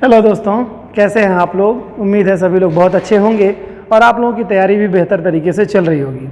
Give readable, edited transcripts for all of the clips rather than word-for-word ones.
Hello दोस्तों, कैसे हैं आप लोग। उम्मीद है सभी लोग बहुत अच्छे होंगे और आप लोगों की तैयारी भी बेहतर तरीके से चल रही होगी।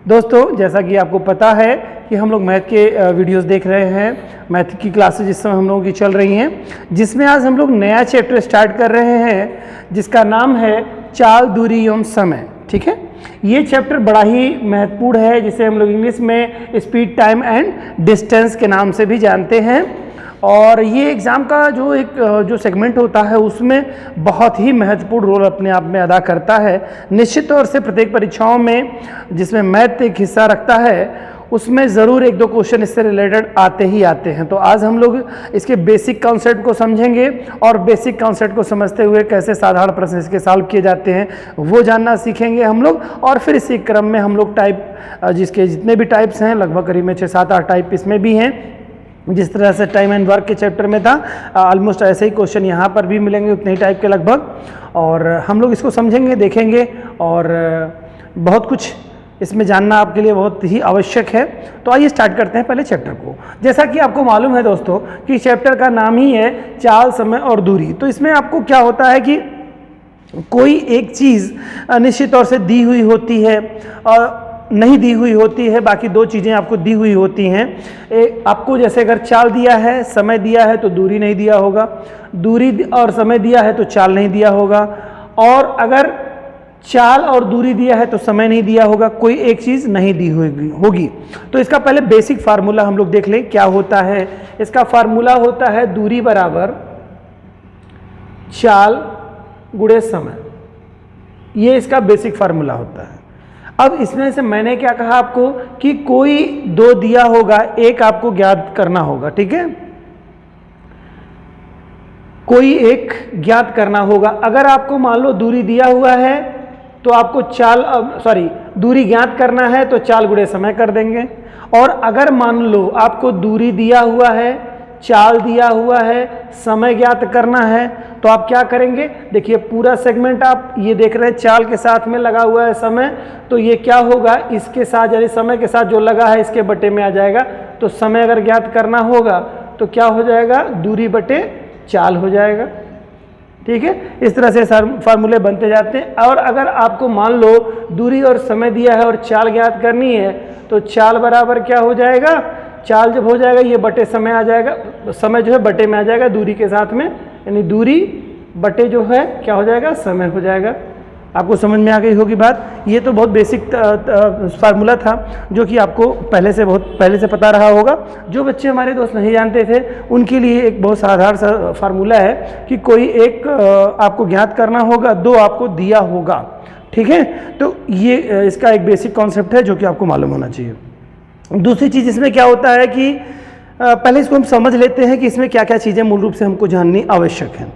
दोस्तों, जैसा कि आपको पता है कि हम लोग मैथ के वीडियोस देख रहे हैं। मैथ की क्लासेज इस समय हम लोगों की चल रही हैं, जिसमें आज हम लोग नया चैप्टर स्टार्ट कर रहे हैं जिसका नाम है चाल, दूरी एवं समय। ठीक है, ये चैप्टर बड़ा ही महत्वपूर्ण है, जिसे हम लोग इंग्लिश में स्पीड, टाइम एंड डिस्टेंस के नाम से भी जानते हैं। और ये एग्ज़ाम का जो सेगमेंट होता है उसमें बहुत ही महत्वपूर्ण रोल अपने आप में अदा करता है। निश्चित तौर से प्रत्येक परीक्षाओं में जिसमें मैथ एक हिस्सा रखता है उसमें ज़रूर एक दो क्वेश्चन इससे रिलेटेड आते ही आते हैं। तो आज हम लोग इसके बेसिक कॉन्सेप्ट को समझेंगे और बेसिक कॉन्सेप्ट को समझते हुए कैसे साधारण प्रश्न इसके सॉल्व किए जाते हैं वो जानना सीखेंगे हम लोग। और फिर इसी क्रम में हम लोग टाइप, जिसके जितने भी टाइप्स हैं लगभग करीब में 6-7-8 टाइप इसमें भी हैं। जिस तरह से टाइम एंड वर्क के चैप्टर में था, ऑलमोस्ट ऐसे ही क्वेश्चन यहाँ पर भी मिलेंगे, उतने ही टाइप के लगभग। और हम लोग इसको समझेंगे, देखेंगे और बहुत कुछ इसमें जानना आपके लिए बहुत ही आवश्यक है। तो आइए स्टार्ट करते हैं पहले चैप्टर को। जैसा कि आपको मालूम है दोस्तों कि चैप्टर का नाम ही है चाल, समय और दूरी। तो इसमें आपको क्या होता है कि कोई एक चीज़ निश्चित तौर से दी हुई होती है और नहीं दी हुई होती है, बाकी दो चीज़ें आपको दी हुई होती हैं। आपको जैसे अगर चाल दिया है, समय दिया है तो दूरी नहीं दिया होगा, दूरी और समय दिया है तो चाल नहीं दिया होगा, और अगर चाल और दूरी दिया है तो समय नहीं दिया होगा, कोई एक चीज़ नहीं दी होगी। तो इसका पहले बेसिक फार्मूला हम लोग देख लें क्या होता है। इसका फार्मूला होता है दूरी बराबर चाल गुणे समय। ये इसका बेसिक फार्मूला होता है। अब इसमें से मैंने क्या कहा आपको कि कोई दो दिया होगा, एक आपको ज्ञात करना होगा। ठीक है, कोई एक ज्ञात करना होगा। अगर आपको मान लो दूरी दिया हुआ है तो आपको दूरी ज्ञात करना है तो चाल गुणे समय कर देंगे। और अगर मान लो आपको दूरी दिया हुआ है, चाल दिया हुआ है, समय ज्ञात करना है, तो आप क्या करेंगे। देखिए पूरा सेगमेंट आप ये देख रहे हैं, चाल के साथ में लगा हुआ है समय, तो ये क्या होगा, इसके साथ यानी समय के साथ जो लगा है इसके बटे में आ जाएगा। तो समय अगर ज्ञात करना होगा तो क्या हो जाएगा, दूरी बटे चाल हो जाएगा। ठीक है, इस तरह से फार्मूले बनते जाते हैं। और अगर आपको मान लो दूरी और समय दिया है और चाल ज्ञात करनी है तो चाल बराबर क्या हो जाएगा, चाल जब हो जाएगा ये बटे समय आ जाएगा, समय जो है बटे में आ जाएगा दूरी के साथ में, यानी दूरी बटे जो है क्या हो जाएगा, समय हो जाएगा। आपको समझ में आ गई होगी बात। ये तो बहुत बेसिक फार्मूला था जो कि आपको बहुत पहले से पता रहा होगा। जो बच्चे हमारे दोस्त नहीं जानते थे उनके लिए एक बहुत साधारण सा फार्मूला है कि कोई एक आपको ज्ञात करना होगा, दो आपको दिया होगा। ठीक है, तो ये इसका एक बेसिक कॉन्सेप्ट है जो कि आपको मालूम होना चाहिए। दूसरी चीज़ इसमें क्या होता है कि पहले इसको हम समझ लेते हैं कि इसमें क्या क्या चीज़ें मूल रूप से हमको जाननी आवश्यक हैं।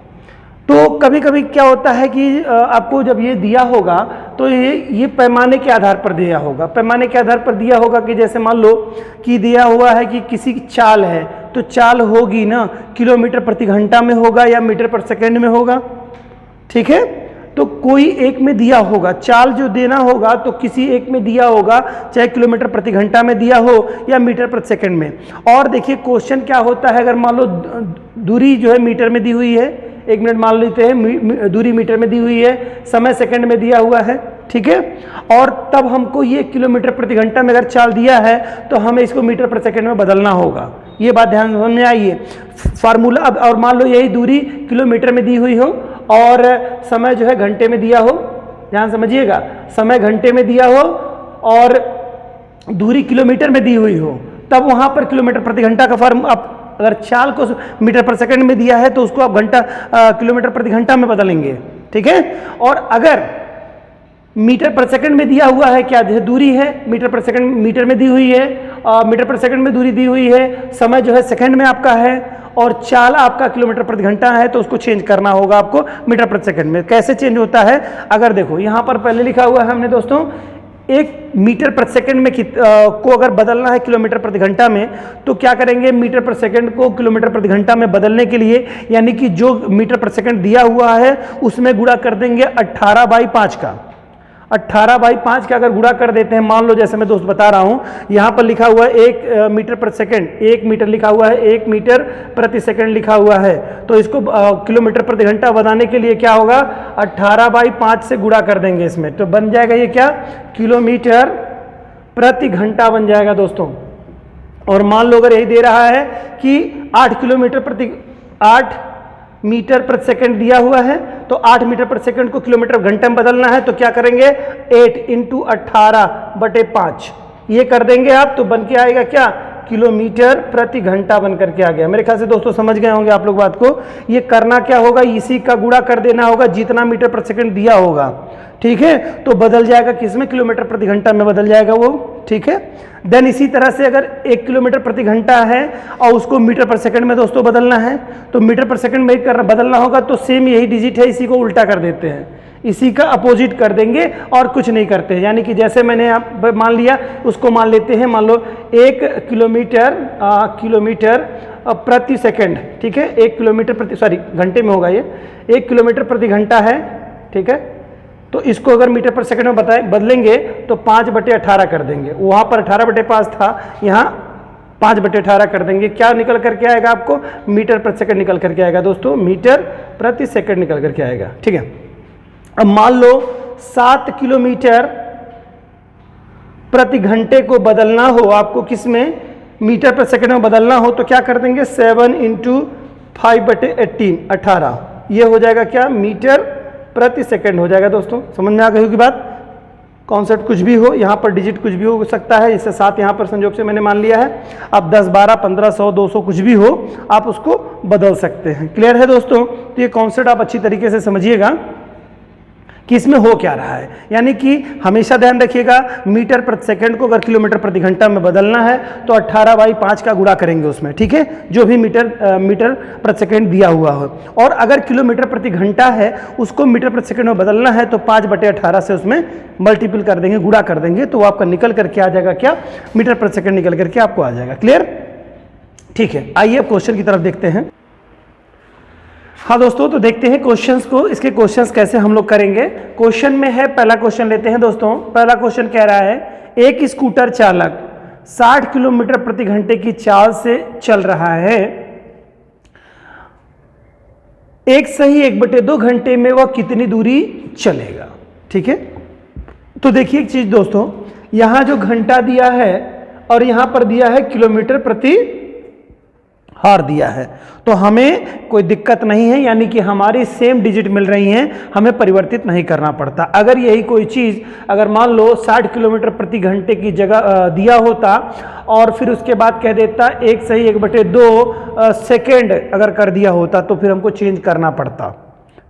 तो कभी कभी क्या होता है कि आपको जब ये दिया होगा तो ये पैमाने के आधार पर दिया होगा। पैमाने के आधार पर दिया होगा कि जैसे मान लो कि दिया हुआ है कि किसी की चाल है तो चाल होगी ना किलोमीटर प्रति घंटा में होगा या मीटर पर सेकेंड में होगा। ठीक है, तो कोई एक में दिया होगा, चाल जो देना होगा तो किसी एक में दिया होगा, चाहे किलोमीटर प्रति घंटा में दिया हो या मीटर प्रति सेकंड में। और देखिए क्वेश्चन क्या होता है, अगर मान लो दूरी जो है मीटर में दी हुई है, 1 मिनट मान लेते हैं, दूरी मीटर में दी हुई है, समय सेकंड में दिया हुआ है। ठीक है, और तब हमको ये किलोमीटर प्रति घंटा में अगर चाल दिया है तो हमें इसको मीटर प्रति सेकंड में बदलना होगा। ये बात ध्यान में आइए। फार्मूला अब, और मान लो यही दूरी किलोमीटर में दी हुई हो और समय जो है घंटे में दिया हो, ध्यान समझिएगा, समय घंटे में दिया हो और दूरी किलोमीटर में दी हुई हो, तब वहां पर किलोमीटर प्रति घंटा का आप अगर चाल को मीटर पर सेकंड में दिया है तो उसको आप किलोमीटर प्रति घंटा में बदलेंगे। ठीक है, और अगर मीटर पर सेकंड में दिया हुआ है, क्या दूरी है मीटर पर सेकंड, मीटर में दी हुई है, मीटर पर सेकंड में दूरी दी हुई है, समय जो है सेकंड में आपका है और चाल आपका किलोमीटर प्रति घंटा है, तो उसको चेंज करना होगा आपको मीटर प्रति सेकंड में। कैसे चेंज होता है, अगर देखो यहाँ पर पहले लिखा हुआ है हमने दोस्तों, एक मीटर प्रति सेकंड में को अगर बदलना है किलोमीटर प्रति घंटा में तो क्या करेंगे, मीटर प्रति सेकंड को किलोमीटर प्रति घंटा में बदलने के लिए यानी कि जो मीटर प्रति सेकंड दिया हुआ है उसमें गुणा कर देंगे 18/5 का। 18/5 का अगर गुणा कर देते हैं, मान लो जैसे मैं दोस्त बता रहा हूं, यहां पर लिखा हुआ है 1 मीटर प्रति सेकंड, 1 मीटर लिखा हुआ है, 1 मीटर प्रति सेकंड लिखा हुआ है, तो इसको किलोमीटर प्रति घंटा बनाने के लिए क्या होगा, 18/5 से गुणा कर देंगे इसमें, तो बन जाएगा ये क्या, किलोमीटर प्रति घंटा बन जाएगा दोस्तों। और मान लो अगर यही दे रहा है कि 8 मीटर प्रति सेकंड दिया हुआ है, तो 8 मीटर प्रति सेकंड को किलोमीटर घंटे में बदलना है, तो क्या करेंगे, 8 × 18/5 ये कर देंगे आप, तो बन के आएगा क्या, किलोमीटर प्रति घंटा बन करके आ गया। मेरे ख्याल से दोस्तों समझ गए होंगे आप लोग बात को। ये करना क्या होगा, इसी का गुणा कर देना होगा जितना मीटर प्रति सेकंड दिया होगा, ठीक है, तो बदल जाएगा किसमें, किलोमीटर प्रति घंटा में बदल जाएगा वो, ठीक है। देन इसी तरह से अगर 1 किलोमीटर प्रति घंटा है और उसको मीटर पर सेकंड में दोस्तों बदलना है, तो मीटर पर सेकंड में बदलना होगा, तो सेम यही डिजिट है, इसी को उल्टा कर देते हैं, इसी का अपोजिट कर देंगे और कुछ नहीं करते हैं। यानी कि जैसे मैंने आप मान लिया, उसको मान लेते हैं, मान लो 1 किलोमीटर प्रति सेकंड, ठीक है, 1 किलोमीटर प्रति, सॉरी घंटे में होगा ये, 1 किलोमीटर प्रति घंटा है, ठीक है, तो इसको अगर मीटर पर सेकंड में बदलेंगे तो 5/18 कर देंगे, वहां पर 18/5 था, यहाँ 5/18 कर देंगे, क्या निकल करके आएगा आपको, मीटर प्रति सेकंड निकल करके आएगा दोस्तों, मीटर प्रति सेकंड निकल करके आएगा, ठीक है। अब मान लो 7 किलोमीटर प्रति घंटे को बदलना हो आपको, किसमें, मीटर प्रति सेकंड में बदलना हो, तो क्या कर देंगे, 7 × 5/18 18, ये हो जाएगा क्या, मीटर प्रति सेकंड हो जाएगा दोस्तों। समझ में आ गई होगी बात, कॉन्सेप्ट कुछ भी हो, यहाँ पर डिजिट कुछ भी हो सकता है, इससे 7 यहाँ पर संयोग से मैंने मान लिया है, अब 10 12 15 100 200 कुछ भी हो, आप उसको बदल सकते हैं। क्लियर है दोस्तों, तो ये कॉन्सेप्ट आप अच्छी तरीके से समझिएगा कि इसमें हो क्या रहा है। यानी कि हमेशा ध्यान रखिएगा, मीटर प्रति सेकंड को अगर किलोमीटर प्रति घंटा में बदलना है तो 18/5 का गुणा करेंगे उसमें, ठीक है, जो भी मीटर प्रति सेकंड दिया हुआ हो। और अगर किलोमीटर प्रति घंटा है उसको मीटर प्रति सेकंड में बदलना है तो 5/18 से उसमें मल्टीपल कर देंगे, गुणा कर देंगे, तो वो आपका निकल करके आ जाएगा क्या, मीटर प्रति सेकंड निकल करके आपको आ जाएगा। क्लियर, ठीक है। आइए अब क्वेश्चन की तरफ देखते हैं। हाँ दोस्तों, तो देखते हैं क्वेश्चंस को, इसके क्वेश्चंस कैसे हम लोग करेंगे। क्वेश्चन में है, पहला क्वेश्चन लेते हैं दोस्तों। पहला क्वेश्चन कह रहा है, एक स्कूटर चालक 60 किलोमीटर प्रति घंटे की चाल से चल रहा है, 1/2 घंटे में वह कितनी दूरी चलेगा, ठीक है। तो देखिए एक चीज दोस्तों, यहां जो घंटा दिया है और यहां पर दिया है किलोमीटर प्रति हार दिया है, तो हमें कोई दिक्कत नहीं है, यानी कि हमारी सेम डिजिट मिल रही हैं, हमें परिवर्तित नहीं करना पड़ता। अगर यही कोई चीज़ अगर मान लो 60 किलोमीटर प्रति घंटे की जगह दिया होता और फिर उसके बाद कह देता 1/2 सेकेंड अगर कर दिया होता, तो फिर हमको चेंज करना पड़ता,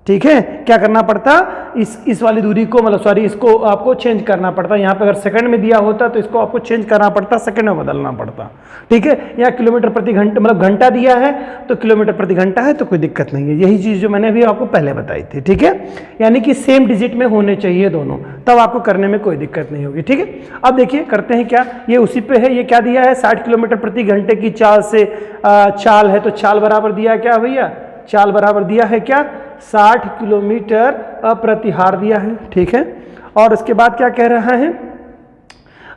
ठीक है, क्या करना पड़ता, इस वाली दूरी को, मतलब सॉरी, इसको आपको चेंज करना पड़ता। यहाँ पे अगर सेकंड में दिया होता तो इसको आपको चेंज करना पड़ता, सेकंड में बदलना पड़ता, ठीक है। या किलोमीटर प्रति घंटे, मतलब घंटा दिया है तो किलोमीटर प्रति घंटा है, तो कोई दिक्कत नहीं है। यही चीज़ जो मैंने अभी आपको पहले बताई थी, ठीक है, यानी कि सेम डिजिट में होने चाहिए दोनों, तब आपको करने में कोई दिक्कत नहीं होगी, ठीक है। अब देखिए करते हैं क्या, ये उसी पे है, ये क्या दिया है, 60 किलोमीटर प्रति घंटे की चाल से चाल है, तो चाल बराबर दिया है क्या भैया, चाल बराबर दिया है क्या, 60 किलोमीटर प्रति हार दिया है, ठीक है। और उसके बाद क्या कह रहा है,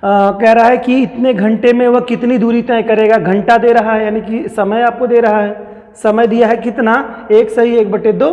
कह रहा है कि इतने घंटे में वह कितनी दूरी तय करेगा, घंटा दे रहा है, यानी कि समय आपको दे रहा है, समय दिया है कितना, 1/2,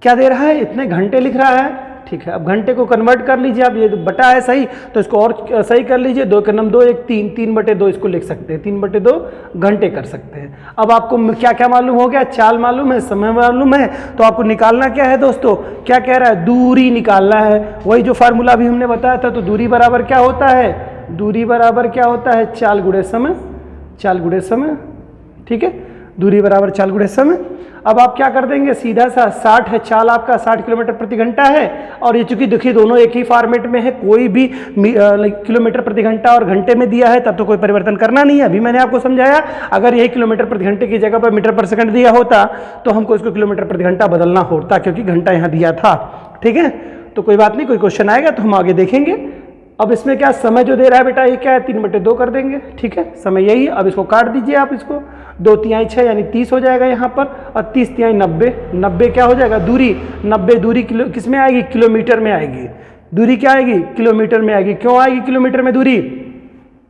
क्या दे रहा है, इतने घंटे लिख रहा है, ठीक है। अब घंटे को कन्वर्ट कर लीजिए आप, ये बटा है सही, तो इसको और सही कर लीजिए, 2 के नम 2 1 3, 3/2 इसको लिख सकते हैं, 3/2 घंटे कर सकते हैं। अब आपको क्या क्या मालूम हो गया, चाल मालूम है, समय मालूम है, तो आपको निकालना क्या है दोस्तों, क्या कह रहा है, दूरी निकालना है। वही जो फार्मूला भी हमने बताया था, तो दूरी बराबर क्या होता है, दूरी बराबर क्या होता है, चाल गुणे समय, चाल गुणे समय, ठीक है, दूरी बराबर चाल गुणे समय। अब आप क्या कर देंगे, सीधा सा 60 है, चाल आपका 60 किलोमीटर प्रति घंटा है, और ये चूंकि देखिए दोनों एक ही फॉर्मेट में है, कोई भी किलोमीटर प्रति घंटा और घंटे में दिया है, तब तो कोई परिवर्तन करना नहीं है। अभी मैंने आपको समझाया, अगर यही किलोमीटर प्रति घंटे की जगह पर मीटर पर सेकंड दिया होता तो हमको इसको किलोमीटर प्रति घंटा बदलना होता, क्योंकि घंटा यहाँ दिया था, ठीक है। तो कोई बात नहीं, कोई क्वेश्चन आएगा तो हम आगे देखेंगे। अब इसमें क्या समय जो दे रहा है बेटा, ये क्या है, 3/2 कर देंगे, ठीक है, समय यही। अब इसको काट दीजिए आप, इसको 2 तिहाई 6 यानी 30 हो जाएगा यहाँ पर, और 30 तिहाई 90, 90 क्या हो जाएगा, दूरी, 90 दूरी किलो किस में आएगी, किलोमीटर में आएगी, दूरी क्या आएगी? किलोमीटर में आएगी। क्यों आएगी किलोमीटर में दूरी?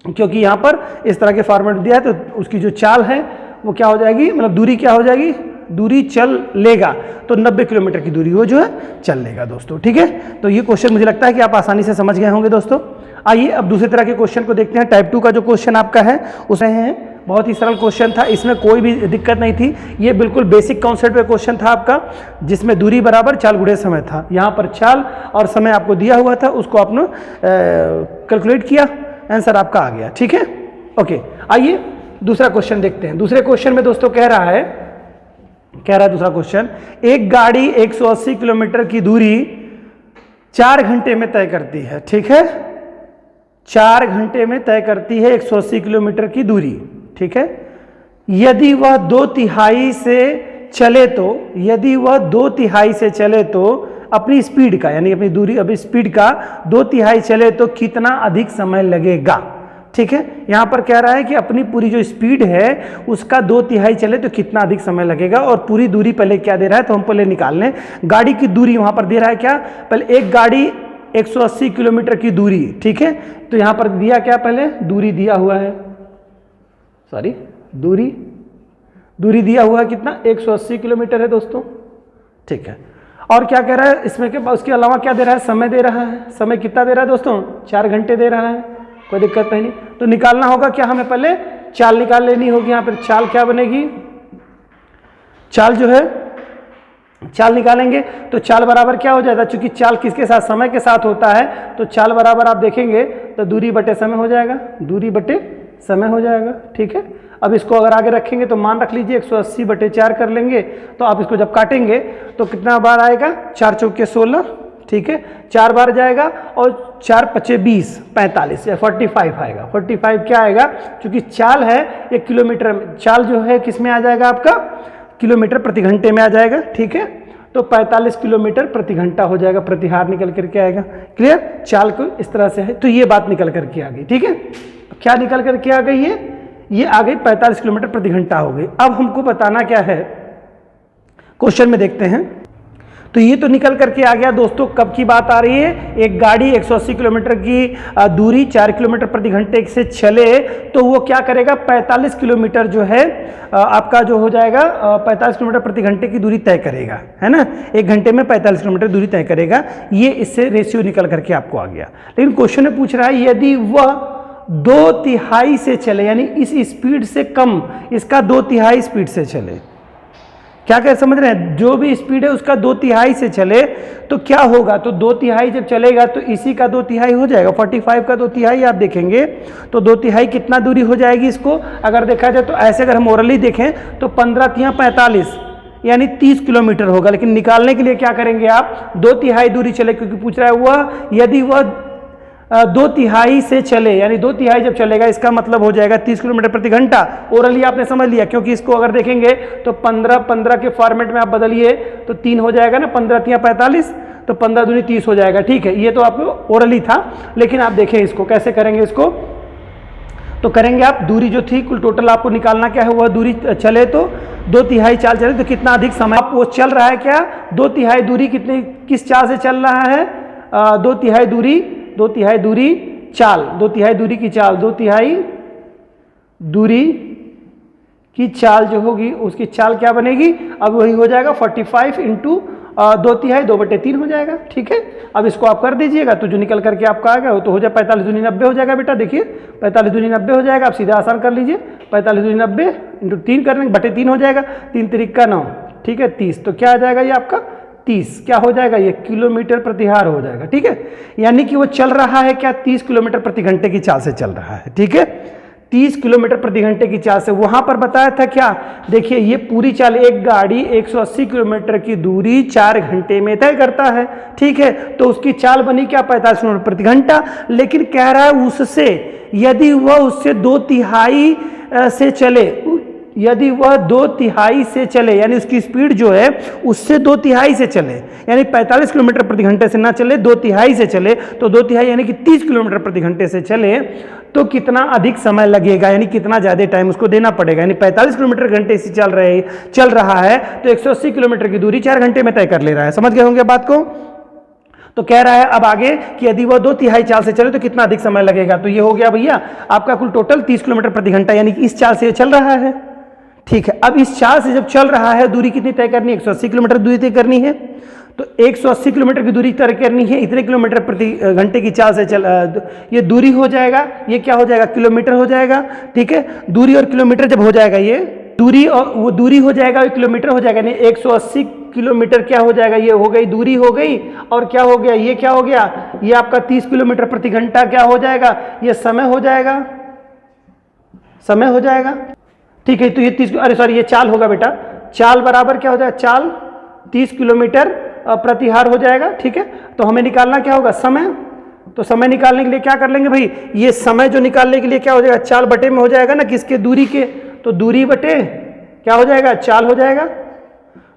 क्योंकि यहाँ पर इस तरह के फॉर्मेट दिया है, तो उसकी जो चाल है वो क्या हो जाएगी, मतलब दूरी क्या हो जाएगी, दूरी चल लेगा, तो 90 किलोमीटर की दूरी वो जो है चल लेगा दोस्तों। ठीक है, तो ये क्वेश्चन मुझे लगता है कि आप आसानी से समझ गए होंगे दोस्तों। आइए अब दूसरे तरह के क्वेश्चन को देखते हैं। टाइप 2 का जो क्वेश्चन आपका है उसमें है, बहुत ही सरल क्वेश्चन था, इसमें कोई भी दिक्कत नहीं थी। ये बिल्कुल बेसिक कॉन्सेप्ट पे क्वेश्चन था आपका, जिसमें दूरी बराबर चाल गुणे समय था। यहाँ पर चाल और समय आपको दिया हुआ था, उसको आपने कैलकुलेट किया, आंसर आपका आ गया। ठीक है, ओके। आइए दूसरा क्वेश्चन देखते हैं। दूसरे क्वेश्चन में दोस्तों कह रहा है दूसरा क्वेश्चन, एक गाड़ी 180 किलोमीटर की दूरी 4 घंटे में तय करती है। ठीक है, 4 घंटे में तय करती है 180 किलोमीटर की दूरी। ठीक है, यदि वह 2/3 से चले तो, यदि वह 2/3 से चले तो अपनी स्पीड का, यानी अपनी दूरी, अभी स्पीड का 2/3 चले तो कितना अधिक समय लगेगा। ठीक है, यहां पर कह रहा है कि अपनी पूरी जो स्पीड है उसका 2/3 चले तो कितना अधिक समय लगेगा, और पूरी दूरी पहले क्या दे रहा है, तो हम पहले निकाल लें। गाड़ी की दूरी वहां पर दे रहा है क्या, पहले एक गाड़ी 180 किलोमीटर की दूरी। ठीक है, तो यहां पर दिया क्या, पहले दूरी दिया हुआ है, सॉरी दूरी दिया हुआ है कितना, 180 किलोमीटर है दोस्तों। ठीक है, और क्या कह रहा है इसमें के, उसके अलावा क्या दे रहा है, समय दे रहा है। समय कितना दे रहा है दोस्तों, 4 घंटे दे रहा है, कोई दिक्कत नहीं। तो निकालना होगा क्या, हमें पहले चाल निकाल लेनी होगी। यहाँ पर चाल क्या बनेगी, चाल जो है, चाल निकालेंगे तो चाल बराबर क्या हो जाएगा, चूंकि चाल किसके साथ, समय के साथ होता है, तो चाल बराबर आप देखेंगे तो दूरी बटे समय हो जाएगा, दूरी बटे समय हो जाएगा। ठीक है, अब इसको अगर आगे रखेंगे तो मान रख लीजिए 180 बटे 4 कर लेंगे, तो आप इसको जब काटेंगे तो कितना बार आएगा, 4 चौके 16। ठीक है, 4 बार जाएगा, और 4 पचे 20, 45 या 45 आएगा। 45 क्या आएगा, क्योंकि चाल है ये किलोमीटर में, चाल जो है किस में आ जाएगा आपका, किलोमीटर प्रति घंटे में आ जाएगा। ठीक है, तो 45 किलोमीटर प्रति घंटा हो जाएगा, प्रतिहार निकल करके आएगा। क्लियर, चाल को इस तरह से है, तो ये बात निकल करके आ गई। ठीक है, क्या निकल करके आ गई है, ये आ गई 45 किलोमीटर प्रति घंटा हो गई। अब हमको बताना क्या है, क्वेश्चन में देखते हैं। तो ये तो निकल करके आ गया दोस्तों, कब की बात आ रही है, एक गाड़ी 180 किलोमीटर की दूरी 4 किलोमीटर प्रति घंटे से चले तो वो क्या करेगा, 45 किलोमीटर जो है आपका जो हो जाएगा, 45 किलोमीटर प्रति घंटे की दूरी तय करेगा, है ना, 1 घंटे में 45 किलोमीटर दूरी तय करेगा। ये इससे रेशियो निकल करके आपको आ गया। लेकिन क्वेश्चन में पूछ रहा है यदि वह 2/3 से चले, यानी इस स्पीड से कम, इसका 2/3 स्पीड से चले, क्या क्या समझ रहे हैं, जो भी स्पीड है उसका 2/3 से चले तो क्या होगा, तो 2/3 जब चलेगा तो इसी का 2/3 हो जाएगा, 45 का 2/3 आप देखेंगे तो 2/3 कितना दूरी हो जाएगी इसको, अगर देखा जाए तो ऐसे अगर हम ओरली देखें तो 15 × 45 यानी 30 किलोमीटर होगा। लेकिन निकालने के लिए क्या करेंगे आप, 2/3 दूरी चले, क्योंकि पूछ रहा है वह यदि वह 2/3 से चले, यानी 2/3 जब चलेगा इसका मतलब हो जाएगा 30 किलोमीटर प्रति घंटा। ओरली आपने समझ लिया, क्योंकि इसको अगर देखेंगे तो 15 के फॉर्मेट में आप बदलिए तो 3 हो जाएगा ना, 15 × 45, तो 15 दूनी 30 हो जाएगा। ठीक है, ये तो आपको ओरली था, लेकिन आप देखें इसको कैसे करेंगे, इसको तो करेंगे आप, दूरी जो थी कुल टोटल आपको निकालना क्या है, वह दूरी चले तो 2/3 चाल चले तो कितना अधिक समय, आप वो चल रहा है क्या, 2/3 दूरी कितने किस चाल से चल रहा है, 2/3 दूरी 2/3 दूरी चाल, 2/3 दूरी की चाल, 2/3 दूरी की चाल जो होगी उसकी चाल क्या बनेगी, अब वही हो जाएगा 45 × 2/3 2/3 हो जाएगा। ठीक है, अब इसको आप कर दीजिएगा तो जो निकल करके आपका आएगा वो तो हो जाए 45 दूनी 90 हो जाएगा बेटा। देखिए 45 दूनी 90 हो जाएगा, आप सीधा आसान कर लीजिए, 45 दूनी 90 × 3 करने बटे 3 हो जाएगा, 3 × 9, ठीक है 30, तो क्या आ जाएगा ये आपका 30, क्या हो जाएगा ये किलोमीटर प्रतिहार हो जाएगा। ठीक है, यानी कि वो चल रहा है क्या, 30 किलोमीटर प्रति घंटे की चाल से चल रहा है। ठीक है, 30 किलोमीटर प्रति घंटे की चाल से, वहां पर बताया था क्या, देखिए ये पूरी चाल, एक गाड़ी 180 किलोमीटर की दूरी 4 घंटे में तय करता है। ठीक है, तो उसकी चाल बनी क्या, 45 किलोमीटर प्रति घंटा। लेकिन कह रहा है उससे, यदि वह उससे 2/3 से चले, यदि वह 2/3 से चले, यानी उसकी स्पीड जो है उससे 2/3 से चले, यानी 45 किलोमीटर प्रति घंटे से ना चले, 2/3 से चले, तो 2/3 यानी कि 30 किलोमीटर प्रति घंटे से चले तो कितना अधिक समय लगेगा, यानी कितना ज़्यादा टाइम उसको देना पड़ेगा। यानी 45 किलोमीटर घंटे से चल रहा है तो 180 किलोमीटर की दूरी 4 घंटे में तय कर ले रहा है। समझ गए होंगे बात को। तो कह रहा है अब आगे कि यदि वह 2/3 चाल से चले तो कितना अधिक समय लगेगा। तो ये हो गया भैया आपका कुल टोटल 30 किलोमीटर प्रति घंटा, यानी कि इस चाल से चल रहा है। ठीक है, अब इस चाल से जब चल रहा है दूरी कितनी तय करनी है, 180 किलोमीटर दूरी तय करनी है। तो 180 किलोमीटर की दूरी तय करनी है, इतने किलोमीटर प्रति घंटे की चाल से ये दूरी हो जाएगा, ये क्या हो जाएगा, किलोमीटर हो जाएगा। ठीक है, दूरी और किलोमीटर जब हो जाएगा, ये दूरी और वो दूरी हो जाएगा, किलोमीटर हो जाएगा, नहीं 180 किलोमीटर क्या हो जाएगा, ये हो गई दूरी हो गई, और क्या हो गया, ये क्या हो गया, ये आपका 30 किलोमीटर प्रति घंटा क्या हो जाएगा, ये समय हो जाएगा, समय हो जाएगा। ठीक है, तो ये 30, अरे सॉरी, ये चाल होगा बेटा, चाल बराबर क्या हो जाएगा, चाल 30 किलोमीटर प्रति हार हो जाएगा। ठीक है, तो हमें निकालना क्या होगा, समय। तो समय निकालने के लिए क्या कर लेंगे भाई, ये समय जो निकालने के लिए क्या हो जाएगा, चाल बटे में हो जाएगा ना, किसके, दूरी के, तो दूरी बटे क्या हो जाएगा, चाल हो जाएगा।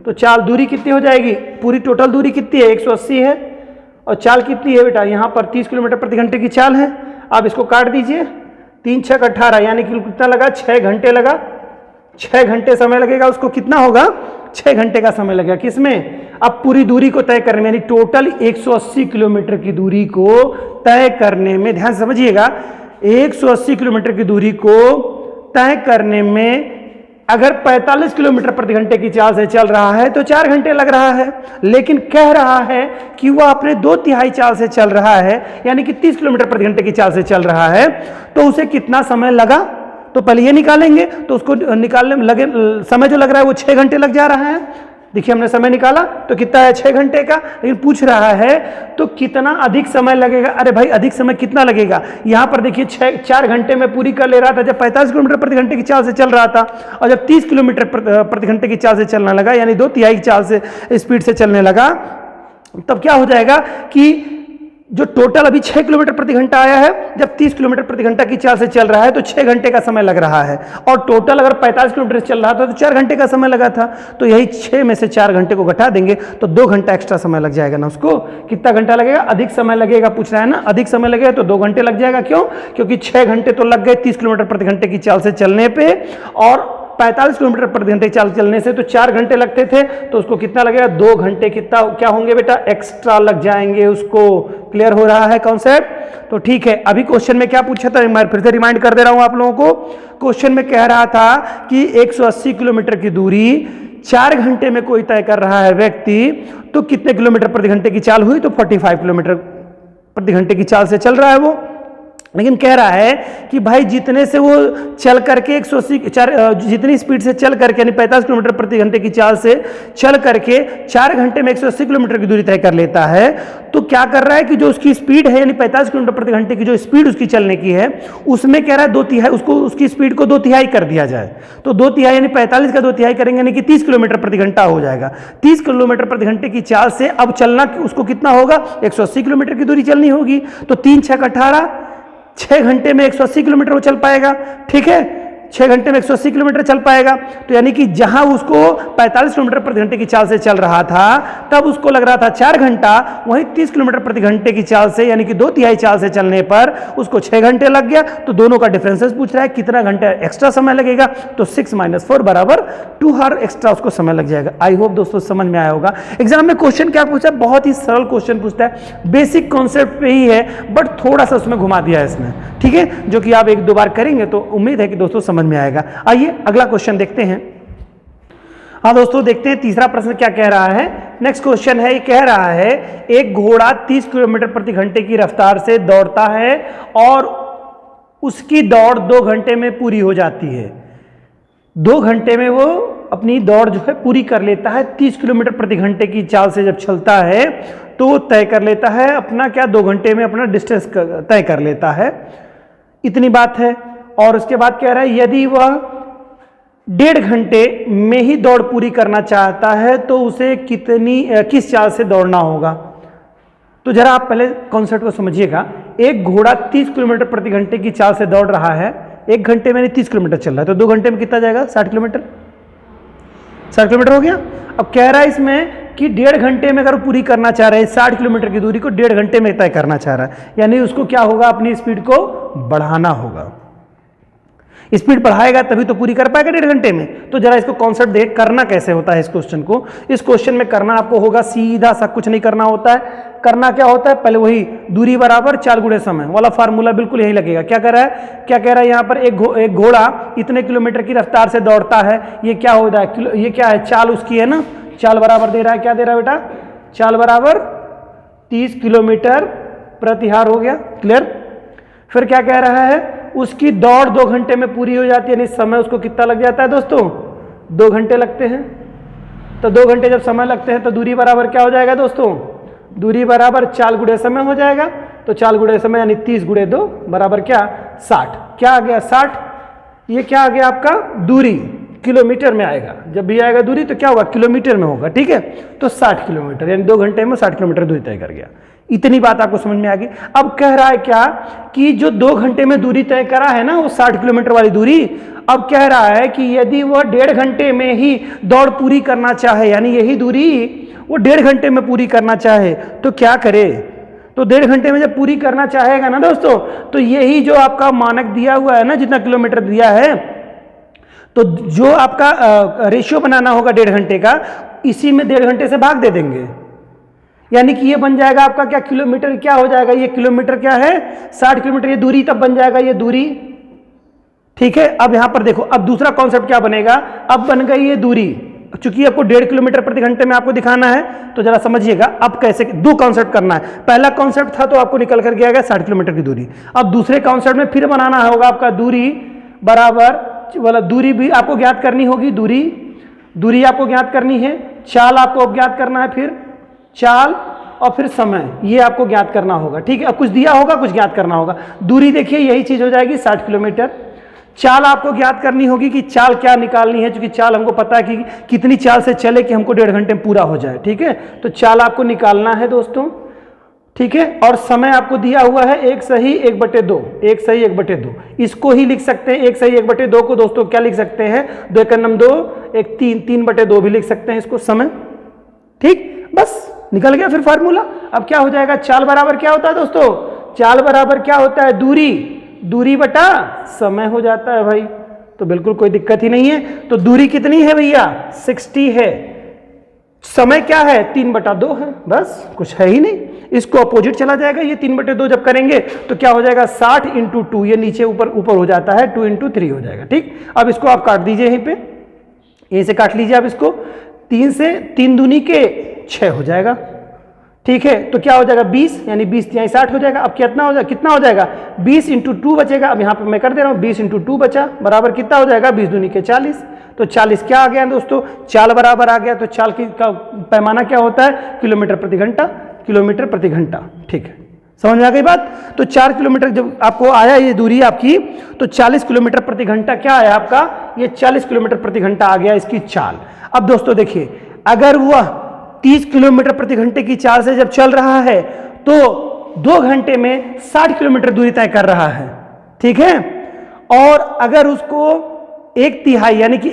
तो चाल दूरी कितनी हो जाएगी, पूरी टोटल दूरी कितनी है, 180 है, और चाल कितनी है बेटा, यहाँ पर 30 किलोमीटर प्रति घंटे की चाल है। आप इसको काट दीजिए, 3 6 18, यानी कि कितना लगा, 6 घंटे लगा, 6 घंटे समय लगेगा उसको, कितना होगा, 6 घंटे का समय लगेगा किसमें, अब पूरी दूरी को तय करने में, यानी टोटल 180 किलोमीटर की दूरी को तय करने में, ध्यान समझिएगा, 180 किलोमीटर की दूरी को तय करने में अगर 45 किलोमीटर प्रति घंटे की चाल से चल रहा है तो 4 घंटे लग रहा है, लेकिन कह रहा है कि वह अपने 2/3 चाल से चल रहा है, यानी कि 30 किलोमीटर प्रति घंटे की चाल से चल रहा है, तो उसे कितना समय लगा। तो पहले ये निकालेंगे, तो उसको निकालने में लगे समय जो लग रहा है वो 6 घंटे लग जा रहा है। देखिए हमने समय निकाला तो कितना है, 6 घंटे का, लेकिन पूछ रहा है तो कितना अधिक समय लगेगा। अरे भाई अधिक समय कितना लगेगा, यहां पर देखिए 4 घंटे में पूरी कर ले रहा था जब 45 किलोमीटर प्रति घंटे की चाल से चल रहा था, और जब 30 किलोमीटर प्रति घंटे की चाल से चलने लगा, यानी 2/3 चाल से स्पीड से चलने लगा, तब क्या हो जाएगा कि जो टोटल अभी 6 किलोमीटर प्रति घंटा आया है, जब 30 किलोमीटर प्रति घंटा की चाल से चल रहा है तो 6 घंटे का समय लग रहा है, और टोटल अगर 45 किलोमीटर से चल रहा था तो 4 घंटे का समय लगा था। तो यही 6 में से 4 घंटे को घटा देंगे तो 2 घंटा एक्स्ट्रा समय लग जाएगा ना। उसको कितना घंटा लगेगा, अधिक समय लगेगा, पूछ रहा है ना, अधिक समय लगेगा तो 2 घंटे लग जाएगा। क्यों, क्योंकि 6 घंटे तो लग गए 30 किलोमीटर प्रति घंटे की चाल से चलने पे, और 45 किलोमीटर प्रति घंटे चाल चलने से तो 4 घंटे लगते थे, तो उसको कितना लगेगा, 2 घंटे कितना क्या होंगे बेटा, एक्स्ट्रा लग जाएंगे उसको। क्लियर हो रहा है कॉन्सेप्ट। तो ठीक है, अभी क्वेश्चन में क्या पूछा था, एक बार फिर से रिमाइंड कर दे रहा हूं आप लोगों को। क्वेश्चन में कह रहा था कि 180 किलोमीटर की दूरी 4 घंटे में कोई तय कर रहा है व्यक्ति, तो कितने किलोमीटर प्रति घंटे की चाल हुई, तो 45 किलोमीटर प्रति घंटे की चाल से चल रहा है वो। लेकिन कह रहा है कि भाई जितने से वो चल करके 180 जितनी स्पीड से चल करके, यानी 45 किलोमीटर प्रति घंटे की चाल से चल करके 4 घंटे में 180 किलोमीटर की दूरी तय कर लेता है, तो क्या कर रहा है कि जो उसकी स्पीड है, यानी 45 किलोमीटर प्रति घंटे की जो स्पीड उसकी चलने की है, उसमें कह रहा है 2/3 उसको, उसकी स्पीड को 2/3 कर दिया जाए। तो 2/3 यानी 45 का 2/3 करेंगे, यानी कि 30 किलोमीटर प्रति घंटा हो जाएगा। 30 किलोमीटर प्रति घंटे की चाल से अब चलना उसको कितना होगा, 180 किलोमीटर की दूरी चलनी होगी। तो 3 6 18, 6 घंटे में 180 किलोमीटर वो चल पाएगा। ठीक है, 6 घंटे में 180 किलोमीटर चल पाएगा। तो यानी कि जहां उसको 45 किलोमीटर प्रति घंटे की चाल से चल रहा था, तब उसको लग रहा था 4 घंटा, वहीं 30 किलोमीटर प्रति घंटे की चाल से, यानी कि 2/3 चाल से चलने पर उसको 6 घंटे लग गया। तो दोनों का डिफरेंसेस पूछ रहा है, कितना घंटा एक्स्ट्रा समय लगेगा, तो 6 - 4 बराबर 2 आवर एक्स्ट्रा उसको समय लग जाएगा। आई होप दोस्तों समझ में आया होगा। एग्जाम में क्वेश्चन क्या पूछा है, बहुत ही सरल क्वेश्चन पूछता है, बेसिक कॉन्सेप्ट पे ही है, बट थोड़ा सा उसमें घुमा दिया है इसने। ठीक है, जो कि आप 1-2 बार करेंगे तो उम्मीद है कि दोस्तों समझ में आएगा। आइए अगला क्वेश्चन देखते हैं। हाँ दोस्तों, देखते हैं तीसरा प्रश्न क्या कह रहा है। नेक्स्ट क्वेश्चन है, ये कह रहा है एक घोड़ा 30 किलोमीटर प्रति घंटे की रफ्तार से दौड़ता है और उसकी दौड़ 2 घंटे में पूरी हो जाती है। 2 घंटे में वो अपनी दौड़ जो है पूरी कर लेता है। 30 किलोमीटर प्रति घंटे की चाल से जब चलता है तो वो तय कर लेता है अपना क्या, 2 घंटे में अपना डिस्टेंस तय कर लेता है। इतनी बात है। और उसके बाद कह रहा है यदि वह 1.5 घंटे में ही दौड़ पूरी करना चाहता है तो उसे किस चाल से दौड़ना होगा। तो जरा आप पहले कॉन्सेप्ट को समझिएगा। एक घोड़ा 30 किलोमीटर प्रति घंटे की चाल से दौड़ रहा है, 1 घंटे में 30 किलोमीटर चल रहा है, तो 2 घंटे में कितना जाएगा, 60 किलोमीटर। 60 किलोमीटर हो गया। अब कह रहा है इसमें कि 1.5 घंटे में अगर वो पूरी करना चाह रहा है, 60 किलोमीटर की दूरी को 1.5 घंटे में तय करना चाह रहा है, यानी उसको क्या होगा, अपनी स्पीड को बढ़ाना होगा। स्पीड बढ़ाएगा तभी तो पूरी कर पाएगा 1.5 घंटे में। तो जरा इसको कॉन्सेप्ट देख करना कैसे होता है इस क्वेश्चन को। इस क्वेश्चन में करना आपको होगा सीधा सा, कुछ नहीं करना होता है, करना क्या होता है, पहले वही दूरी बराबर चाल गुणे समय वाला फार्मूला बिल्कुल यही लगेगा। क्या कह रहा है, क्या कह रहा है यहाँ पर, एक घोड़ा इतने किलोमीटर की रफ्तार से दौड़ता है, ये क्या हो रहा है, ये क्या है, चाल उसकी है ना, चाल बराबर दे रहा है, क्या दे रहा है बेटा, चाल बराबर 30 किलोमीटर प्रति हार हो गया, क्लियर। फिर क्या कह रहा है, उसकी दौड़ 2 घंटे में पूरी हो जाती है, यानी समय उसको कितना लग जाता है दोस्तों, 2 घंटे लगते हैं। तो 2 घंटे जब समय लगते हैं तो दूरी बराबर क्या हो जाएगा दोस्तों, दूरी बराबर चाल गुणे समय हो जाएगा। तो चाल गुणे समय यानी 30 गुणे 2 बराबर क्या, 60। क्या आ गया 60, ये क्या आ गया आपका दूरी, किलोमीटर में आएगा, जब भी आएगा दूरी तो क्या होगा, किलोमीटर में होगा, ठीक है। तो 60 किलोमीटर यानी 2 घंटे में 60 किलोमीटर दूरी तय कर गया। इतनी बात आपको समझ में आ गई। अब कह रहा है क्या कि जो 2 घंटे में दूरी तय करा है ना वो 60 किलोमीटर वाली दूरी, अब कह रहा है कि यदि वह 1.5 घंटे में ही दौड़ पूरी करना चाहे, यानी यही दूरी वो 1.5 घंटे में पूरी करना चाहे तो क्या करे। तो 1.5 घंटे में जब पूरी करना चाहेगा ना दोस्तों, तो यही जो आपका मानक दिया हुआ है ना, जितना किलोमीटर दिया है, तो जो आपका रेशियो बनाना होगा 1.5 घंटे का, इसी में 1.5 घंटे से भाग दे देंगे, यानी कि ये बन जाएगा आपका क्या, किलोमीटर क्या हो जाएगा, ये किलोमीटर क्या है 60 किलोमीटर, ये दूरी तब बन जाएगा ये दूरी, ठीक है। अब यहां पर देखो, अब दूसरा कॉन्सेप्ट क्या बनेगा, अब बन गई ये दूरी, चूंकि आपको 1.5 किलोमीटर प्रति घंटे में आपको दिखाना है तो जरा समझिएगा अब कैसे, 2 कॉन्सेप्ट करना है। पहला कॉन्सेप्ट था तो आपको निकल कर गया 60 किलोमीटर की दूरी। अब दूसरे कॉन्सेप्ट में फिर बनाना होगा आपका दूरी बराबर वाला, दूरी भी आपको ज्ञात करनी होगी, दूरी आपको ज्ञात करनी है, चाल आपको ज्ञात करना है, फिर चाल और फिर समय, ये आपको ज्ञात करना होगा, ठीक है। अब कुछ दिया होगा, कुछ ज्ञात करना होगा। दूरी देखिए यही चीज हो जाएगी 60 किलोमीटर। चाल आपको ज्ञात करनी होगी कि चाल क्या निकालनी है, क्योंकि चाल हमको पता है कि कितनी चाल से चले कि हमको 1.5 घंटे में पूरा हो जाए, ठीक है। तो चाल आपको निकालना है दोस्तों, ठीक है। और समय आपको दिया हुआ है 1 सही 1/2, 1 सही 1/2, इसको ही लिख सकते हैं। 1 सही 1/2 को दोस्तों क्या लिख सकते हैं, 2 × 2 1 3, 3/2 भी लिख सकते हैं इसको समय, ठीक। बस निकल गया फिर फार्मूला। अब क्या हो जाएगा, चाल बराबर क्या होता है दोस्तों, चाल बराबर क्या होता है, दूरी बटा समय हो जाता है भाई, तो बिल्कुल कोई दिक्कत ही नहीं है। तो दूरी कितनी है भैया, 60 है, समय क्या है 3/2 है, बस कुछ है ही नहीं। इसको अपोजिट चला जाएगा, ये 3/2 जब करेंगे तो क्या हो जाएगा 60 × 2, ये नीचे ऊपर हो जाता है, 2 × 3 हो जाएगा, ठीक। अब इसको आप काट दीजिए, यहीं पे यहीं से काट लीजिए आप इसको, 3 से 3 दूनी के 6 हो जाएगा, ठीक है। तो क्या हो जाएगा 20, यानी 20 × 60 हो जाएगा। अब कितना हो जाएगा 20 × 2 बचेगा। अब यहाँ पे मैं कर दे रहा हूँ 20 × 2 बचा, बराबर कितना हो जाएगा 20 दूनी के 40। तो 40 क्या आ गया दोस्तों, चाल बराबर आ गया। तो चाल का पैमाना क्या होता है, किलोमीटर प्रति घंटा, किलोमीटर प्रति घंटा, ठीक है। समझ में आ गई बात। तो 4 किलोमीटर जब आपको आया ये दूरी आपकी, तो 40 किलोमीटर प्रति घंटा क्या आया आपका, ये 40 किलोमीटर प्रति घंटा आ गया इसकी चाल। अब दोस्तों देखिए, अगर वह 30 किलोमीटर प्रति घंटे की चाल से जब चल रहा है तो 2 घंटे में 60 किलोमीटर दूरी तय कर रहा है, ठीक है। और अगर उसको 1/3 यानी कि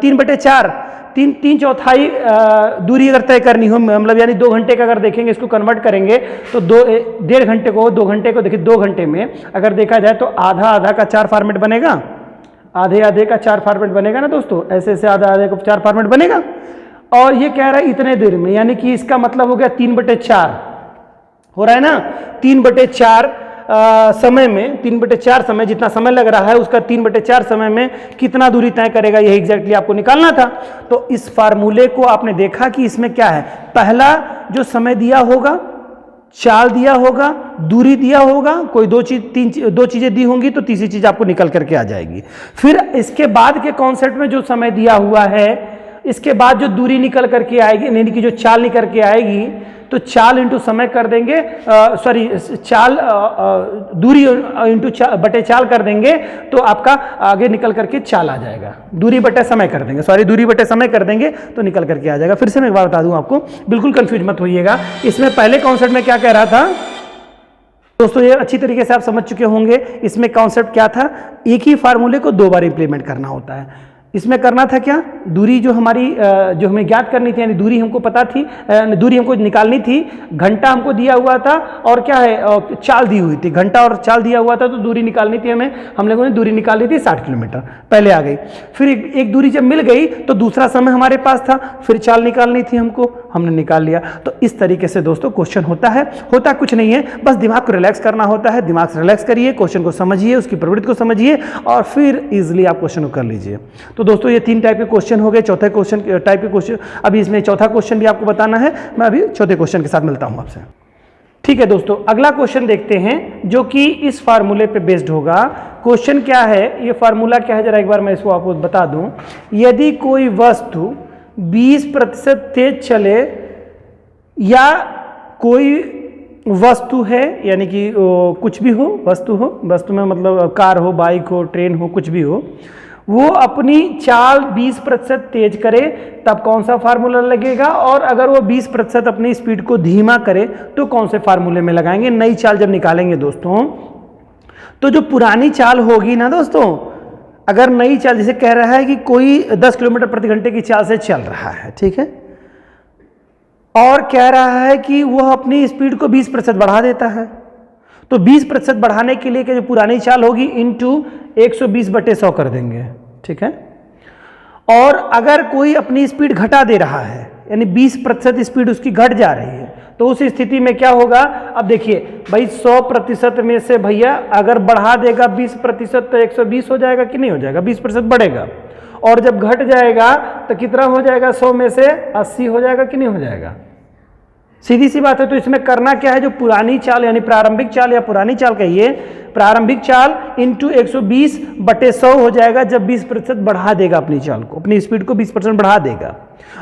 3/4 दूरी अगर तय करनी हो, मतलब यानी 2 घंटे का अगर देखेंगे, इसको कन्वर्ट करेंगे तो 1.5 घंटे को 2 घंटे को देखिए, 2 घंटे में अगर देखा जाए तो आधा का 4 फॉर्मेट बनेगा, आधे का 4 फॉर्मेट बनेगा ना दोस्तों, ऐसे आधे को 4 फॉर्मेट बनेगा। और ये कह रहा है इतने देर में, यानी कि इसका मतलब हो गया 3/4 हो रहा है ना, 3/4 समय में, 3/4 समय जितना समय लग रहा है उसका 3/4 समय में कितना दूरी तय करेगा, यही एग्जैक्टली आपको निकालना था। तो इस फार्मूले को आपने देखा कि इसमें क्या है, पहला जो समय दिया होगा, चाल दिया होगा, दूरी दिया होगा, कोई 2 चीजें दी होंगी तो तीसरी चीज आपको निकल करके आ जाएगी। फिर इसके बाद के कॉन्सेप्ट में जो समय दिया हुआ है, इसके बाद जो दूरी निकल करके आएगी, यानी कि जो चाल निकल के आएगी, तो चाल इंटू समय कर देंगे, चाल दूरी इंटू बटे चाल कर देंगे, तो आपका आगे निकल करके चाल आ जाएगा। दूरी बटे समय कर देंगे, दूरी बटे समय कर देंगे तो निकल करके आ जाएगा। फिर से मैं एक बार बता दूं आपको, बिल्कुल कंफ्यूज मत होइएगा। इसमें पहले कॉन्सेप्ट में क्या कह रहा था दोस्तों, ये अच्छी तरीके से आप समझ चुके होंगे। इसमें कॉन्सेप्ट क्या था, एक ही फार्मूले को 2 बार इंप्लीमेंट करना होता है। इसमें करना था क्या, दूरी जो हमारी जो हमें ज्ञात करनी थी, यानी दूरी हमको पता थी, दूरी हमको निकालनी थी, घंटा हमको दिया हुआ था और क्या है चाल दी हुई थी, घंटा और चाल दिया हुआ था, तो दूरी निकालनी थी हमें, हम लोगों ने दूरी निकाली थी 60 किलोमीटर, पहले आ गई। फिर एक दूरी जब मिल गई तो दूसरा समय हमारे पास था, फिर चाल निकालनी थी हमको, हमने निकाल लिया। तो इस तरीके से दोस्तों क्वेश्चन होता है, होता कुछ नहीं है, बस दिमाग को रिलैक्स करना होता है। दिमाग से रिलैक्स करिए, क्वेश्चन को समझिए, उसकी प्रवृत्ति को समझिए और फिर इजीली आप क्वेश्चन को कर लीजिए। तो दोस्तों ये 3 टाइप के क्वेश्चन हो गए, चौथे क्वेश्चन टाइप के क्वेश्चन, अभी इसमें चौथा क्वेश्चन भी आपको बताना है, मैं अभी चौथे क्वेश्चन के साथ मिलता हूं आपसे। ठीक है दोस्तों, अगला क्वेश्चन देखते हैं जो कि इस फार्मूले पे बेस्ड होगा। क्वेश्चन क्या है, ये फार्मूला क्या है, जरा एक बार मैं इसको आपको बता दूं। यदि कोई वस्तु 20% तेज चले या कोई वस्तु है, यानी कि कुछ भी हो, वस्तु हो, वस्तु में मतलब कार हो, बाइक हो, ट्रेन हो, कुछ भी हो, वो अपनी चाल 20% तेज करे तब कौन सा फार्मूला लगेगा, और अगर वो 20% अपनी स्पीड को धीमा करे तो कौन से फार्मूले में लगाएंगे। नई चाल जब निकालेंगे दोस्तों, तो जो पुरानी चाल होगी ना दोस्तों, अगर नई चाल, जैसे कह रहा है कि कोई 10 किलोमीटर प्रति घंटे की चाल से चल रहा है, ठीक है, और कह रहा है कि वह अपनी स्पीड को 20% बढ़ा देता है, तो 20% बढ़ाने के लिए जो पुरानी चाल होगी इंटू 120/100 कर देंगे, ठीक है। और अगर कोई अपनी स्पीड घटा दे रहा है, यानी 20% स्पीड उसकी घट जा रही है, तो उस स्थिति में क्या होगा। अब देखिए भाई 100% में से भैया अगर बढ़ा देगा 20% तो 120 हो जाएगा कि नहीं हो जाएगा, 20% बढ़ेगा, और जब घट जाएगा तो कितना हो जाएगा, 100 में से 80 हो जाएगा कि नहीं हो जाएगा। सीधी सी बात है। तो इसमें करना क्या है, जो पुरानी चाल यानी प्रारंभिक चाल या पुरानी चाल कहिए, प्रारंभिक चाल इंटू 120/100 हो जाएगा जब 20% बढ़ा देगा अपनी चाल को, अपनी स्पीड को 20% बढ़ा देगा।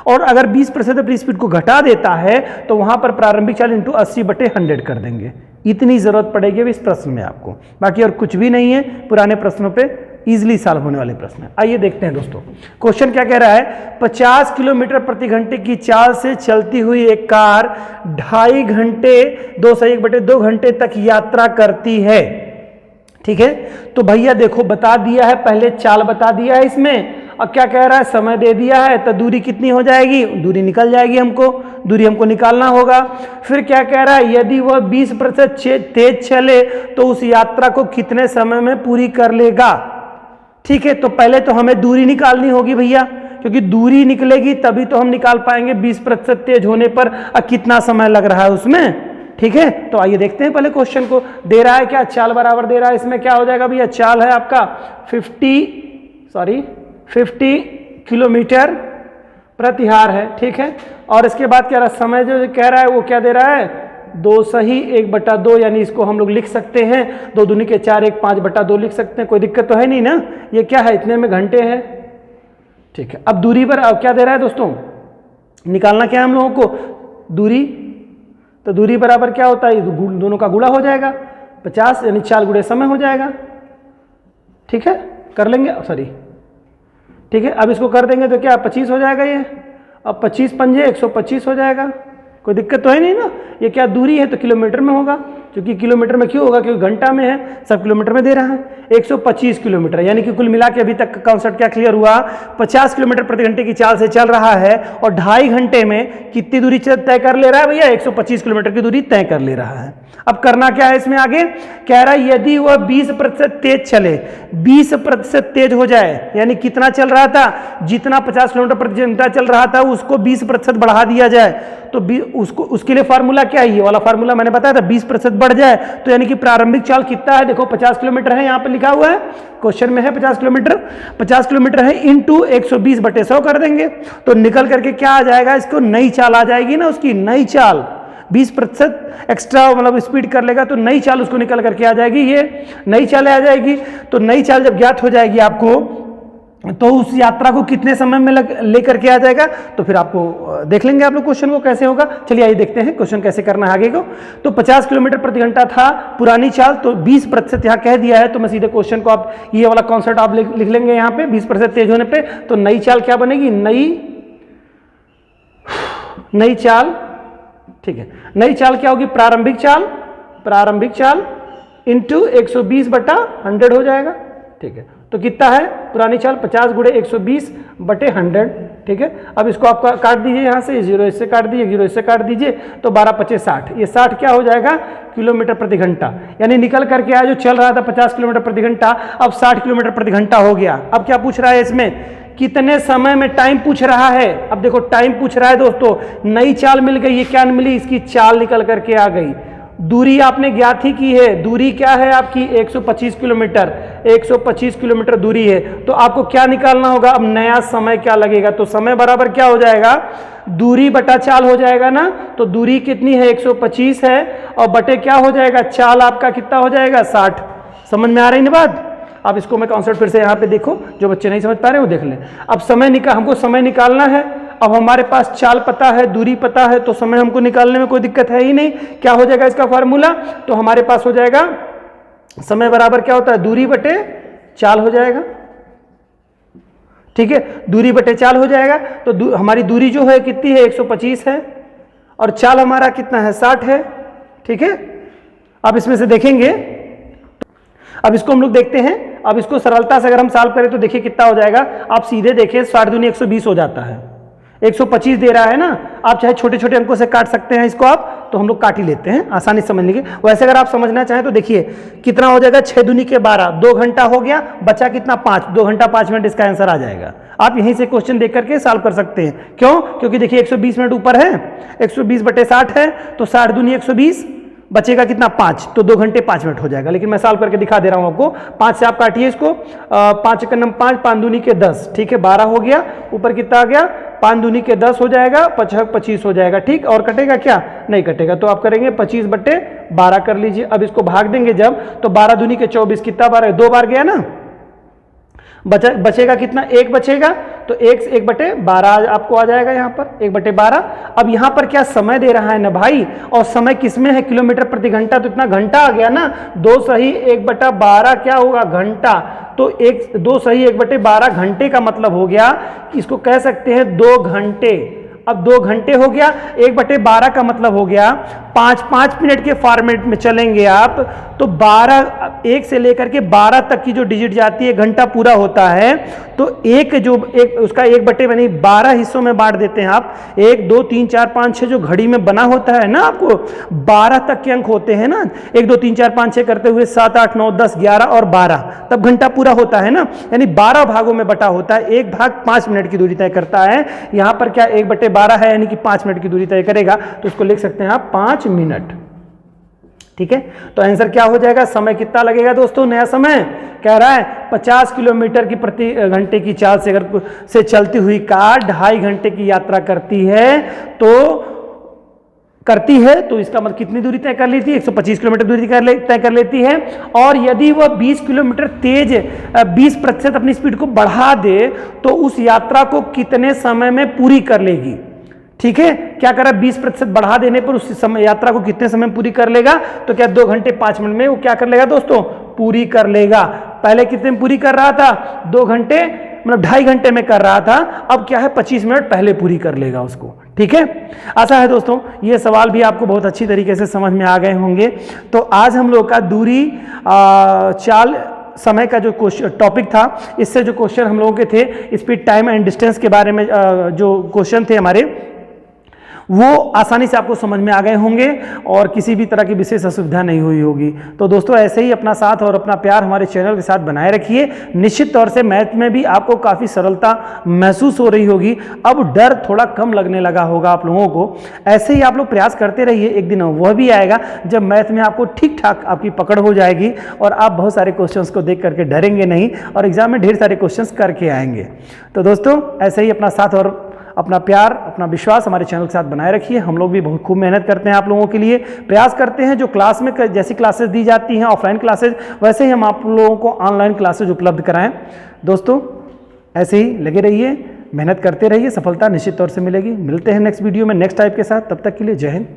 और अगर 20% अपनी स्पीड को घटा देता है तो वहां पर प्रारंभिक चाल इंटू 80/100 कर देंगे। इतनी जरूरत पड़ेगी इस प्रश्न में आपको, बाकी और कुछ भी नहीं है। पुराने प्रश्नों पे इजीली सॉल्व होने वाले प्रश्न है। आइए देखते हैं दोस्तों, क्वेश्चन क्या कह रहा है। 50 किलोमीटर प्रति घंटे की चाल से चलती हुई एक कार 2.5 घंटे 2 घंटे तक यात्रा करती है, ठीक है। तो भैया देखो बता दिया है, पहले चाल बता दिया है इसमें, और क्या कह रहा है, समय दे दिया है, तो दूरी कितनी हो जाएगी, दूरी निकल जाएगी, दूरी हमको निकालना होगा। फिर क्या कह रहा है, यदि वह 20% तेज चले तो उस यात्रा को कितने समय में पूरी कर लेगा, ठीक है। तो पहले तो हमें दूरी निकालनी होगी भैया, क्योंकि दूरी निकलेगी तभी तो हम निकाल पाएंगे 20% तेज होने पर कितना समय लग रहा है उसमें, ठीक है। तो आइए देखते हैं पहले क्वेश्चन को। दे रहा है क्या, चाल बराबर दे रहा है, इसमें क्या हो जाएगा भैया, चाल है आपका 50 किलोमीटर प्रति हार है, ठीक है। और इसके बाद क्या रहा, समय जो कह रहा है वो क्या दे रहा है, 2 सही 1/2, यानी इसको हम लोग लिख सकते हैं 2 दूनी के 4, 1 5/2 लिख सकते हैं, कोई दिक्कत तो है नहीं ना। ये क्या है, इतने में घंटे है, ठीक है। अब दूरी पर अब क्या दे रहा है दोस्तों, निकालना क्या है हम लोगों को, दूरी। तो दूरी बराबर क्या होता है, दोनों का गुणा हो जाएगा 50, यानी 4 गुणे समय हो जाएगा, ठीक है। कर लेंगे, सॉरी, ठीक है। अब इसको कर देंगे तो क्या 25 हो जाएगा ये, अब 25 पंजे 125 हो जाएगा, कोई दिक्कत तो है नहीं ना। ये क्या दूरी है तो किलोमीटर में होगा, क्योंकि किलोमीटर में क्यों होगा, क्योंकि घंटा में है, सब किलोमीटर में दे रहा है। 125 किलोमीटर, यानी कि कुल मिला के अभी तक का कॉन्सेप्ट क्या क्लियर हुआ, 50 किलोमीटर प्रति घंटे की चाल से चल रहा है और 2.5 घंटे में कितनी दूरी तय कर ले रहा है भैया, 125 किलोमीटर की दूरी तय कर ले रहा है। अब करना क्या है इसमें आगे, कह रहा है यदि वह 20% तेज चले, 20% तेज हो जाए, यानी कितना चल रहा था, जितना 50 किलोमीटर प्रति घंटा चल रहा था उसको 20% बढ़ा दिया जाए, तो उसको उसके लिए फार्मूला क्या है, ये वाला फार्मूला मैंने बताया था, 20% बढ़ जाए तो यानी कि प्रारंभिक चाल कितना है, देखो 50 किलोमीटर है, यहां पे लिखा हुआ है क्वेश्चन में है 50 किलोमीटर है, इंटू 120/100 कर देंगे, तो निकल करके क्या आ जाएगा, इसको नई चाल आ जाएगी ना, उसकी नई चाल 20% एक्स्ट्रा मतलब स्पीड कर लेगा तो नई चाल उसको निकल करके आ जाएगी, ये नई चाल आ जाएगी। तो नई चाल जब ज्ञात हो जाएगी आपको, तो उस यात्रा को कितने समय में लेकर के आ जाएगा, तो फिर आपको देख लेंगे आप लोग क्वेश्चन को कैसे होगा। चलिए आइए देखते हैं क्वेश्चन कैसे करना है आगे को। तो 50 किलोमीटर प्रति घंटा था पुरानी चाल, तो 20% यहाँ कह दिया है, तो मैं सीधे क्वेश्चन को आप ये वाला कॉन्सेप्ट आप लिख लेंगे यहाँ पे, 20% तेज होने पे तो नई चाल क्या बनेगी, नई चाल, ठीक है। नई चाल क्या होगी, प्रारंभिक चाल इंटू 120/100 हो जाएगा, ठीक है। तो कितना है पुरानी चाल 50 गुणे 120 बटे 100, ठीक है। अब इसको आप काट दीजिए यहाँ से, 0 इससे काट दीजिए, 0 इससे काट दीजिए, तो 12 × 5 = 60। ये 60 क्या हो जाएगा किलोमीटर प्रति घंटा, यानी निकल करके आया जो चल रहा था 50 किलोमीटर प्रति घंटा, अब 60 किलोमीटर प्रति घंटा हो गया। अब क्या पूछ रहा है इसमें, कितने समय में टाइम पूछ रहा है। अब देखो टाइम पूछ रहा है दोस्तों, नई चाल मिल गई, ये क्या मिली, इसकी चाल निकल करके आ गई। दूरी आपने ज्ञात ही की है, दूरी क्या है आपकी 125 किलोमीटर, 125 किलोमीटर दूरी है, तो आपको क्या निकालना होगा, अब नया समय क्या लगेगा, तो समय बराबर क्या हो जाएगा, दूरी बटा चाल हो जाएगा ना। तो दूरी कितनी है 125 है, और बटे क्या हो जाएगा, चाल आपका कितना हो जाएगा 60। समझ में आ रही ना बात। अब इसको मैं कॉन्सेप्ट फिर से यहाँ पे देखो, जो बच्चे नहीं समझ पा रहे वो देख लें। अब समय हमको समय निकालना है, अब हमारे पास चाल पता है, दूरी पता है, तो समय हमको निकालने में कोई दिक्कत है ही नहीं। क्या हो जाएगा इसका फार्मूला, तो हमारे पास हो जाएगा समय बराबर क्या होता है, दूरी बटे चाल हो जाएगा, ठीक है। दूरी बटे चाल हो जाएगा, तो हमारी दूरी जो है कितनी है 125 है, और चाल हमारा कितना है 60 है, ठीक है। अब इसमें से देखेंगे, अब इसको हम लोग देखते हैं। अब इसको सरलता से अगर हम सॉल्व करें तो देखिए कितना हो जाएगा, आप सीधे देखें 60 दूनी 120 हो जाता है, 125 दे रहा है ना। आप चाहे छोटे छोटे अंकों से काट सकते हैं इसको आप, तो हम लोग काट ही लेते हैं आसानी समझने के। वैसे अगर आप समझना चाहें तो देखिए कितना हो जाएगा, 6 दूनी के 12, 2 घंटा हो गया, बचा कितना 5, 2 घंटा 5 मिनट इसका आंसर आ जाएगा। आप यहीं से क्वेश्चन देख करके सॉल्व कर सकते हैं। क्यों, क्योंकि देखिए 120 मिनट ऊपर है, 120 बटे 60 है, तो 60 दूनी 120, बचेगा कितना 5, तो 2 घंटे 5 मिनट हो जाएगा। लेकिन मैं सॉल्व करके दिखा दे रहा हूं आपको। 5 से आप काटिए इसको, 5 × 5, 5 दूनी के 10, ठीक है, 12 हो गया, ऊपर कितना आ गया 5 दूनी के 10 हो जाएगा, 25 हो जाएगा, ठीक। और कटेगा क्या, नहीं कटेगा, तो आप करेंगे 25 बटे 12 कर लीजिए। अब इसको भाग देंगे जब, तो 12 दूनी के 24, कितना बार है, 2 बार गया ना, बचेगा कितना, 1 बचेगा, तो 1 बटे 12 आपको आ जाएगा यहाँ पर, 1 बटे 12। अब यहाँ पर क्या समय दे रहा है ना भाई, और समय किसमें है, किलोमीटर प्रति घंटा, तो इतना घंटा आ गया ना, 2 सही 1 बटा 12 क्या होगा घंटा, तो 2 सही 1 बटे 12 घंटे का मतलब हो गया, इसको कह सकते हैं 2 घंटे। अब 2 घंटे हो गया, 1 बटे 12 का मतलब हो गया 5 मिनट के फॉर्मेट में चलेंगे आप, तो 12, 1 से लेकर के 12 तक की जो डिजिट जाती है, घंटा पूरा होता है, तो उसका 1 बटे 12 हिस्सों में बांट देते हैं आप। 1 2 3 4 5 6 जो घड़ी में बना होता है ना, आपको 12 तक के अंक होते हैं ना, 1 2 3 4 5 6 करते हुए 7 8 9 10 11 और 12, तब घंटा पूरा होता है ना, यानी 12 भागों में बटा होता है। एक भाग 5 मिनट की दूरी तय करता है। यहां पर क्या 1 बटे 12 है, यानी कि 5 मिनट की दूरी तय करेगा, तो उसको लिख सकते हैं आप 5 मिनट, ठीक है। तो आंसर क्या हो जाएगा, समय कितना लगेगा दोस्तों, नया समय कह रहा है 50 किलोमीटर की प्रति घंटे की चाल से चलती हुई कार 2.5 घंटे की यात्रा करती है, तो इसका मतलब कितनी दूरी तय कर लेती है, 125 किलोमीटर दूरी तय कर लेती है। और यदि वह 20 किलोमीटर तेज 20% अपनी स्पीड को बढ़ा दे, तो उस यात्रा को कितने समय में पूरी कर लेगी, ठीक है। क्या करा, 20% बढ़ा देने पर उस समय यात्रा को कितने समय पूरी कर लेगा, तो क्या 2 घंटे 5 मिनट में वो क्या कर लेगा दोस्तों, पूरी कर लेगा। पहले कितने में पूरी कर रहा था, 2 घंटे मतलब 2.5 घंटे में कर रहा था, अब क्या है 25 मिनट पहले पूरी कर लेगा उसको, ठीक है। आशा है दोस्तों ये सवाल भी आपको बहुत अच्छी तरीके से समझ में आ गए होंगे। तो आज हम लोग का दूरी चाल समय का जो टॉपिक था, इससे जो क्वेश्चन हम लोगों के थे स्पीड टाइम एंड डिस्टेंस के बारे में, जो क्वेश्चन थे हमारे, वो आसानी से आपको समझ में आ गए होंगे और किसी भी तरह की विशेष असुविधा नहीं हुई होगी। तो दोस्तों ऐसे ही अपना साथ और अपना प्यार हमारे चैनल के साथ बनाए रखिए। निश्चित तौर से मैथ में भी आपको काफ़ी सरलता महसूस हो रही होगी, अब डर थोड़ा कम लगने लगा होगा आप लोगों को। ऐसे ही आप लोग प्रयास करते रहिए, एक दिन वह भी आएगा जब मैथ में आपको ठीक ठाक आपकी पकड़ हो जाएगी और आप बहुत सारे क्वेश्चंस को देख करके डरेंगे नहीं और एग्जाम में ढेर सारे क्वेश्चंस करके आएंगे। तो दोस्तों ऐसे ही अपना साथ और अपना प्यार, अपना विश्वास हमारे चैनल के साथ बनाए रखिए। हम लोग भी बहुत खूब मेहनत करते हैं आप लोगों के लिए, प्रयास करते हैं जो क्लास में जैसी क्लासेस दी जाती हैं ऑफलाइन क्लासेज, वैसे ही हम आप लोगों को ऑनलाइन क्लासेज उपलब्ध कराएं। दोस्तों ऐसे ही लगे रहिए, मेहनत करते रहिए, सफलता निश्चित तौर से मिलेगी। मिलते हैं नेक्स्ट वीडियो में नेक्स्ट टाइप के साथ, तब तक के लिए जय हिंद।